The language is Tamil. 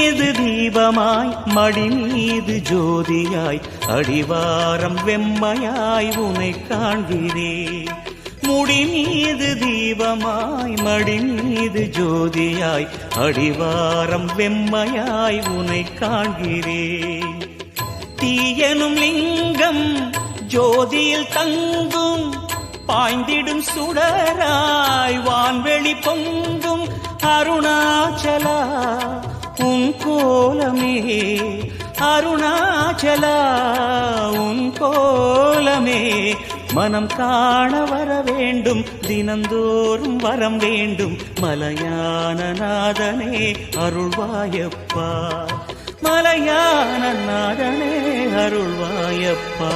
மீது தீபமாய் மடி மீது ஜோதியாய் அடிவாரம் வெம்மையாய் உனை காண்கிறேன். முடி மீது தீபமாய் மடி மீது ஜோதியாய் அடிவாரம் வெம்மையாய் உனை காண்கிறேன். தீயனும் லிங்கம் ஜோதியில் தங்கும் பாய்ந்திடும் சுடராய் வான்வெளி பொங்கும் அருணாச்சலா உன் கோலமே, அருணாச்சலா உன் கோலமே. மனம் காண வர வேண்டும், தினந்தோறும் வரம் வேண்டும். மலையான நாதனே அருள்வாயப்பா, மலையான நாதனே அருள்வாயப்பா.